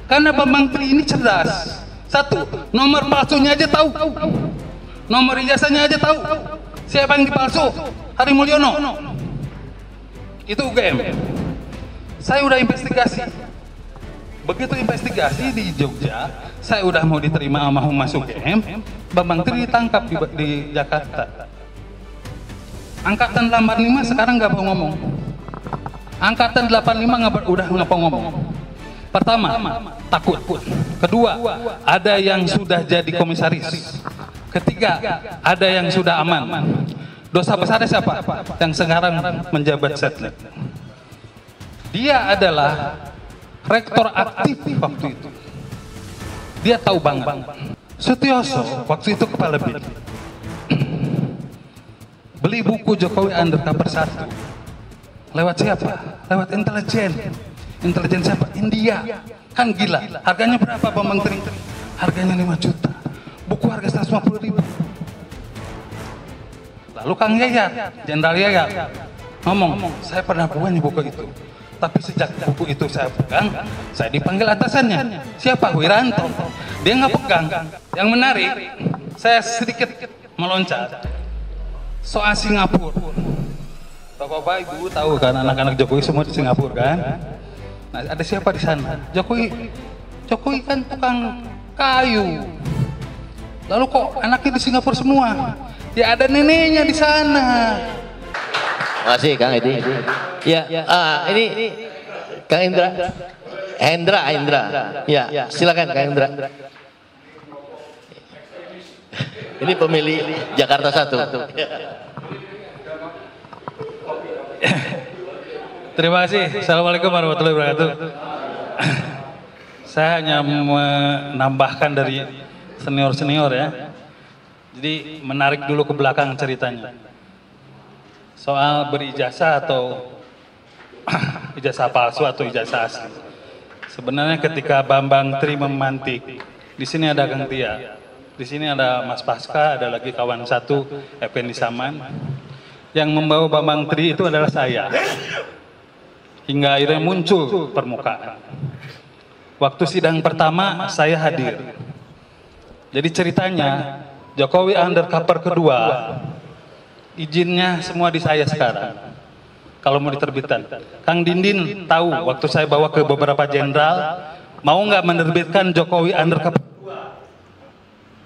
Karena Bambang Tri ini cerdas. Satu, nomor palsunya aja tahu. Nomor ijazahnya aja tahu. Siapa yang dipalsu? Hari Mulyono. Itu UGM. Saya udah investigasi. Begitu investigasi di Jogja, saya udah mau diterima mau masuk UGM, Bambang Tri ditangkap di Jakarta. Angkatan 85 sekarang nggak mau ngomong. Angkatan 85 udah nggak mau ngomong. Pertama, takut. Kedua, ada yang sudah jadi komisaris. Ketiga, ada yang sudah aman. Dosa besarnya siapa? Yang sekarang menjabat Setnek. Dia adalah rektor aktif waktu itu. Dia tahu banget. Sutioso waktu itu kepala BIN. Beli buku Jokowi Undercover 1. Lewat siapa? Lewat intelijen. Intelijen siapa? India. Kan gila. Harganya berapa Bambang Tri? Harganya 5 juta. Buku harga 150.000. Lalu Kang Yayat, Jenderal Yayat, ngomong, saya pernah punya buku itu. Tapi sejak buku itu saya pegang, saya dipanggil atasannya. Siapa? Wiranto. Dia nggak pegang. Yang menarik, saya sedikit meloncat. Soal Singapura. Bapak-bapak, Ibu tahu kan anak-anak Jokowi semua di Singapura kan? Nah, ada siapa di sana? Jokowi kan tukang kayu. Lalu kok anaknya di Singapura semua? Ya ada neneknya di sana. Makasih Kang Edi. Ya, ini Kang Indra. Hendra. Ya, silakan Kang Indra. Ini pemilih Jakarta 1. Terima kasih. Assalamualaikum warahmatullahi wabarakatuh. Saya hanya menambahkan dari senior-senior ya. Jadi menarik dulu ke belakang ceritanya. Soal berijazah atau ijazah palsu atau ijazah asli. Sebenarnya ketika Bambang Tri memantik, di sini ada Kang Tia, di sini ada Mas Pasca, ada lagi kawan satu, Effendi Saman. Yang membawa Bambang Tri itu adalah saya. Hingga akhirnya muncul permukaan. Waktu sidang pertama saya hadir. Jadi ceritanya Jokowi Undercover kedua, izinnya semua di saya sekarang. Kalau mau diterbitkan, Kang Dindin tahu waktu saya bawa ke beberapa jenderal, mau nggak menerbitkan Jokowi Undercover kedua?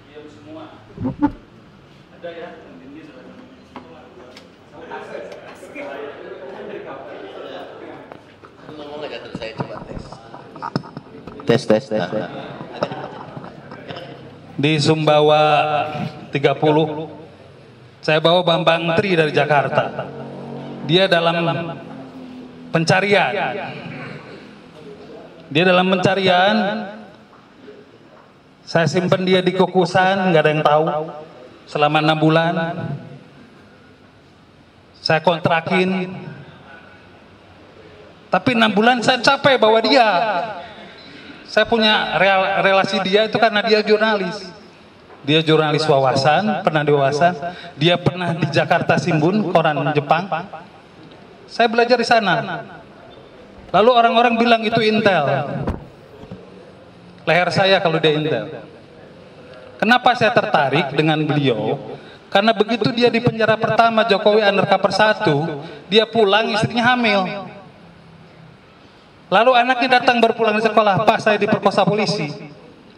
Diam semua. Ada ya? Tes. Di Sumbawa 30, saya bawa Bambang Tri dari Jakarta. Dia dalam pencarian. Saya simpan dia di kokosan, nggak ada yang tahu. Selama 6 bulan, saya kontrakin. Tapi 6 bulan saya capek bawa dia. Saya punya relasi dia itu karena dia jurnalis. Dia jurnalis Wawasan, pernah di Wawasan. Dia pernah di Jakarta Shimbun, koran Jepang. Saya belajar di sana. Lalu orang-orang bilang itu intel. Leher saya kalau dia intel. Kenapa saya tertarik dengan beliau? Karena begitu dia di penjara pertama Jokowi Undercover 1, dia pulang istrinya hamil. Lalu anaknya datang berpulang di sekolah, Pak saya diperkosa polisi.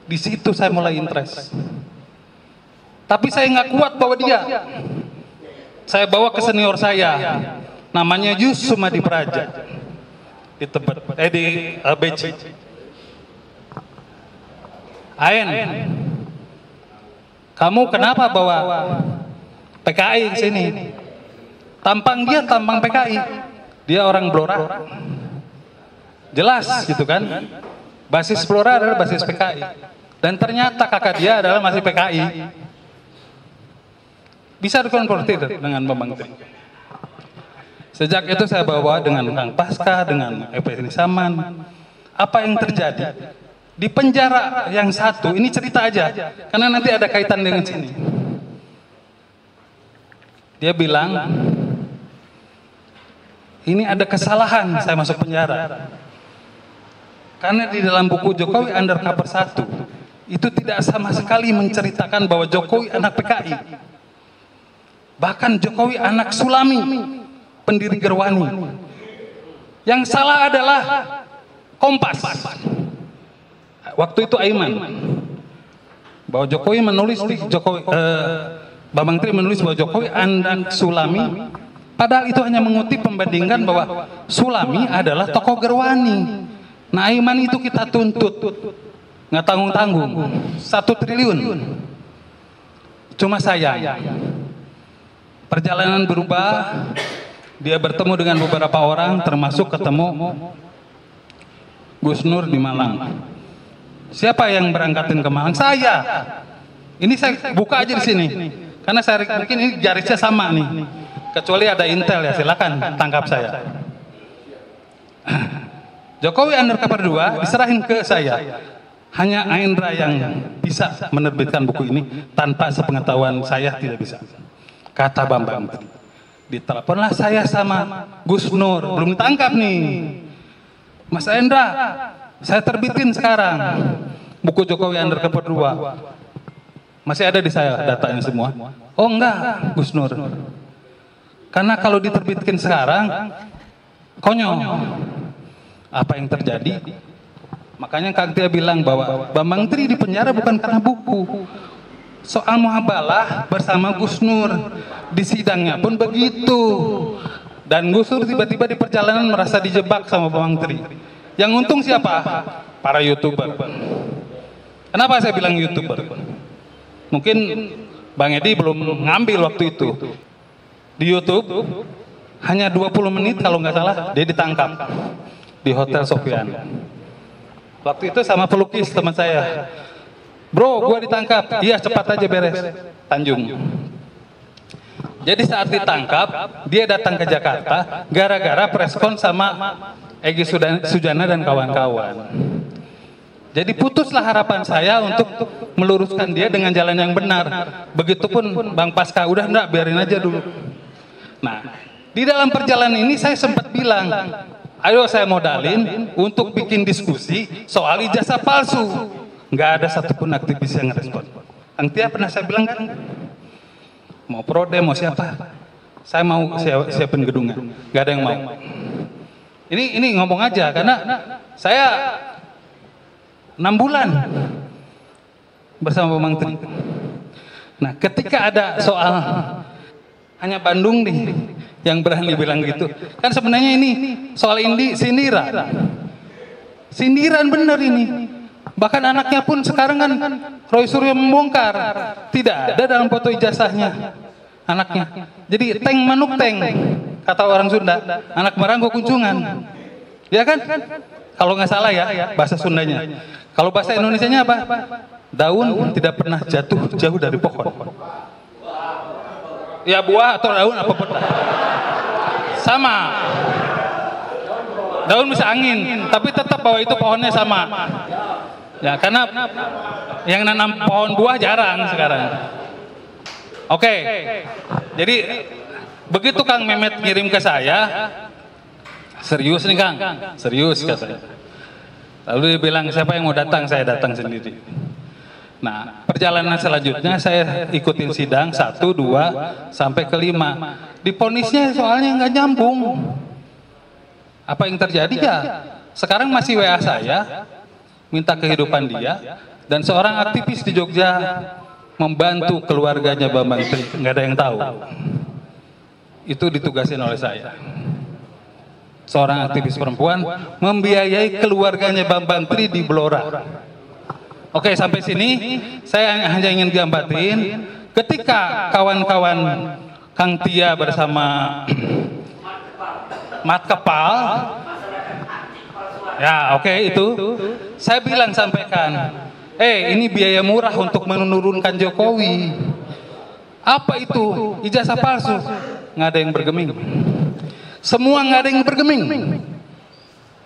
Di situ saya mulai interest. Tapi saya nggak kuat bawa dia. Saya bawa ke senior saya, namanya Yus Sumadi Praja, di Tebet, di Beci. Ain, kamu kenapa bawa PKI ke sini? Tampang dia tampang PKI, dia orang Blora. Jelas gitu kan, basis Blora adalah basis PKI. Dan ternyata kakak dia adalah masih PKI. Bisa dikonfrontir dengan Bambang Tri. Sejak itu saya bawa dengan Kang Pasca, dengan Effendi Saman. Apa yang terjadi? Di penjara yang satu, ini cerita aja, karena nanti ada kaitan dengan sini. Dia bilang, ini ada kesalahan saya masuk penjara. Karena di dalam buku Jokowi Undercover 1 itu tidak sama sekali menceritakan bahwa Jokowi anak PKI. Bahkan Jokowi anak Sulami, pendiri Gerwani. Yang salah adalah Kompas. Waktu itu Aiman. Bahwa Jokowi menulis di Bambang Tri menulis bahwa Jokowi anak Sulami. Padahal itu hanya mengutip membandingkan bahwa Sulami adalah tokoh Gerwani. Nah, Aiman itu kita tuntut, nggak tanggung-tanggung, 1 triliun. Cuma sayang, perjalanan berubah, dia bertemu dengan beberapa orang, termasuk ketemu Gus Nur di Malang. Siapa yang berangkatin ke Malang? Saya. Ini saya buka aja di sini, karena saya mungkin ini garisnya sama nih. Kecuali ada intel ya, silakan tangkap saya. Jokowi Undercover 2 diserahin ke saya. Hanya Aindra yang bisa menerbitkan buku ini, tanpa sepengetahuan saya tidak bisa. Kata Bambang. Diteleponlah saya sama Gus Nur, belum ditangkap nih. Mas Aindra, saya terbitin sekarang buku Jokowi Undercover 2. Masih ada di saya datanya semua. Oh enggak, Gus Nur. Karena kalau diterbitkan sekarang, konyol. Apa yang terjadi? Makanya Kang Tia bilang bahwa Bambang Tri di penjara bukan karena buku. Soal muhabalah bersama Gus Nur. Di sidangnya pun begitu. Dan Gus Nur tiba-tiba di perjalanan merasa dijebak sama Bambang Tri. Yang untung siapa? Para YouTuber. Kenapa saya bilang YouTuber? Mungkin Bang Edi belum ngambil waktu itu. Di YouTube hanya 20 menit kalau nggak salah dia ditangkap di Hotel Sofyan. Waktu itu sama pelukis teman saya. Bro, gua ditangkap. Iya, cepat aja beres. Tanjung. Jadi saat ditangkap, dia datang ke Jakarta gara-gara preskon sama Egy Sujana dan kawan-kawan. Jadi putuslah harapan saya untuk meluruskan dia dengan jalan yang benar. Begitupun Bang Pasca, udah enggak, biarin aja dulu. Nah, di dalam perjalanan ini saya sempat bilang, ayo saya modalin untuk bikin diskusi soal ijazah palsu. Nggak ada satupun aktivis yang ngerespon. Kang Tia pernah saya bilang kan, mau prode, mau siapa, saya mau siapin gedungnya. Nggak ada yang mau. Ini ngomong aja, karena saya 6 bulan bersama Bang Tri. Nah, ketika ada soal hanya Bandung nih yang berani bilang gitu. Kan sebenarnya ini soal sindiran. Sindiran bener ini. Bahkan anaknya pun sekarang kan Roy Suryo membongkar. Tidak ada dalam foto ijazahnya anaknya. Jadi teng manuk teng, kata orang Sunda. Anak meranggo kunjungan. Ya kan? Kalau nggak salah ya bahasa Sundanya. Kalau bahasa Indonesianya apa? Daun tidak pernah jatuh jauh dari pohon. Ya buah atau daun apapun. Sama. Daun bisa angin, tapi tetap bahwa itu pohonnya sama. Ya, karena yang nanam pohon buah jarang sekarang. Oke. Jadi begitu Kang Mehmet ngirim ke saya, serius nih Kang, serius katanya. Lalu dia bilang, siapa yang mau datang? Saya datang sendiri. Nah, perjalanan selanjutnya saya ikutin sidang 1, 2, sampai ke 5. Diponisnya soalnya nggak nyambung. Apa yang terjadi ya? Sekarang masih WA saya, minta kehidupan dia, dan seorang aktivis di Jogja membantu keluarganya Bambang Tri. Nggak ada yang tahu. Itu ditugasin oleh saya. Seorang aktivis perempuan membiayai keluarganya Bambang Tri di Blora. Oke, sampai sini saya hanya ingin gambarin ketika kawan-kawan Kang Tia bersama Mat Kepal, ya oke, itu saya bilang sampaikan, ini biaya murah untuk menurunkan Jokowi. Apa itu? Ijazah palsu. Nggak ada yang bergeming. Semua nggak ada yang bergeming.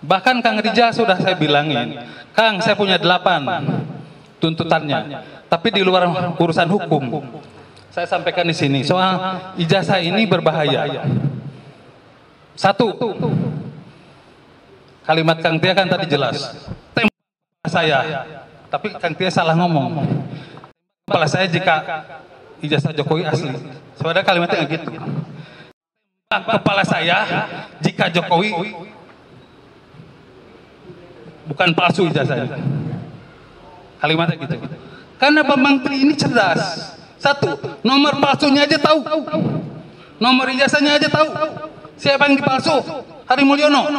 Bahkan Kang Rijal sudah saya bilangin, Kang, saya punya 8 tuntutannya, tapi di luar urusan hukum. Saya sampaikan di sini soal ijazah ini berbahaya. 1, kalimat Kang Tia kan tadi jelas. Tembak saya, tapi Kang Tia salah ngomong. Kepala saya jika ijazah Jokowi asli. Sebenarnya kalimatnya nggak gitu. Kepala saya jika Jokowi bukan palsu ijazahnya. Kalimatnya gitu. Karena Pak Menteri ini cerdas. Satu, nomor palsunya aja tahu. Nomor ijazahnya aja tahu. Siapa yang dipalsu? Hari Mulyono.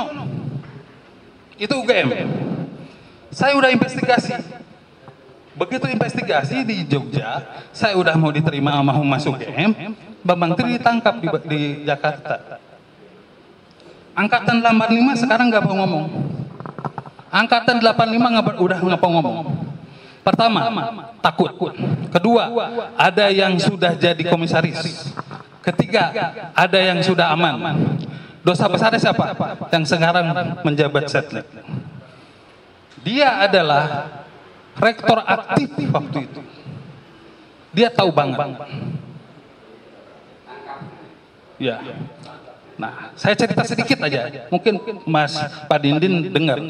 Itu UGM. Saya udah investigasi. Begitu investigasi di Jogja, saya udah mau diterima sama Humas UGM, Pak Menteri ditangkap di Jakarta. Angkatan 85 sekarang nggak mau ngomong. Angkatan 85 udah nggak mau ngomong. Pertama, takut. Kedua, ada yang sudah jadi komisaris. Ketiga, ada yang sudah aman. Dosa besarnya siapa? Yang sekarang menjabat Setnek. Dia adalah rektor aktif waktu itu. Dia tahu banget. Ya. Nah, saya cerita sedikit aja. Mungkin Mas Pak Dindin dengar.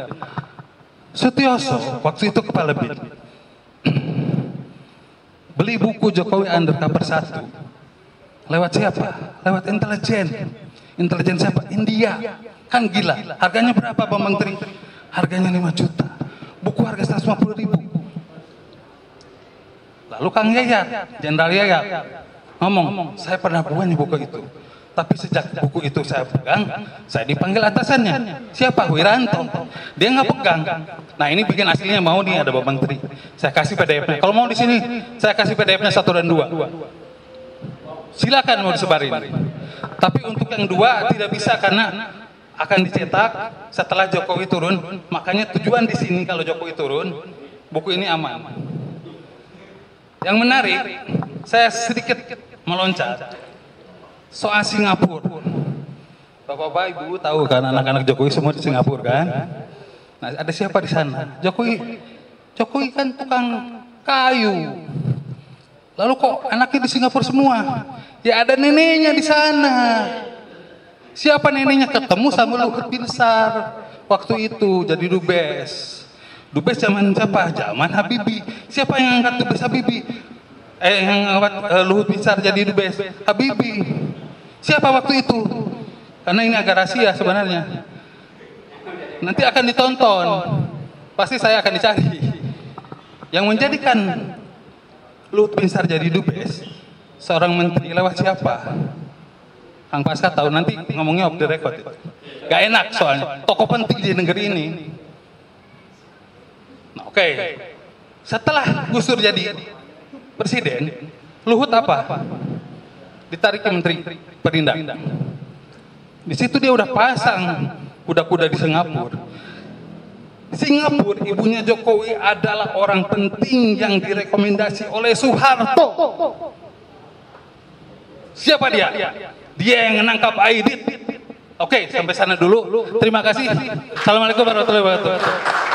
Sutioso waktu itu kepala BIN. Beli buku Jokowi Undercover 1. Lewat siapa? Lewat intelijen. Intelijen siapa? India. Kan gila. Harganya berapa Pak Menteri? Harganya 5 juta. Buku harga 150.000. Lalu Kang Yayat, Jenderal Yayat, ngomong, saya pernah punya buku itu. Tapi sejak buku itu saya pegang, saya dipanggil atasannya. Siapa? Wiranto. Dia nggak pegang. Nah ini bikin aslinya mau nih ada Pak Menteri. Saya kasih PDF-nya. Kalau mau di sini, saya kasih PDF-nya 1 dan 2. Silakan mau disebarin. Tapi untuk yang 2 tidak bisa karena akan dicetak setelah Jokowi turun. Makanya tujuan di sini kalau Jokowi turun, buku ini aman. Yang menarik, saya sedikit meloncat. Soal Singapura. Bapak-bapak, Ibu tahu kan anak-anak Jokowi semua di Singapura kan? Nah, ada siapa di sana? Jokowi kan tukang kayu. Lalu kok anaknya di Singapura semua? Ya ada neneknya di sana. Siapa neneknya? Ketemu sama Luhut Binsar waktu itu jadi dubes. Dubes zaman siapa? Zaman Habibie. Siapa yang angkat dubes Habibie? Yang angkat Luhut Binsar jadi dubes Habibie. Siapa waktu itu? Karena ini agak rahasia sebenarnya. Nanti akan ditonton. Pasti saya akan dicari. Yang menjadikan Luhut Binsar jadi dubes, seorang menteri lewat siapa? Kang Pasca tahu nanti ngomongnya off the record itu. Gak enak soalnya. Tokoh penting di negeri ini. Nah, oke. Setelah Gus Dur jadi presiden, Luhut apa? Ditarik ke Menteri Perindak. Di situ dia udah pasang kuda-kuda di Singapura. Singapura, ibunya Jokowi adalah orang penting yang direkomendasi oleh Soeharto. Siapa dia? Dia yang menangkap Aidit. Oke, sampai sana dulu. Terima kasih. Assalamualaikum warahmatullahi wabarakatuh.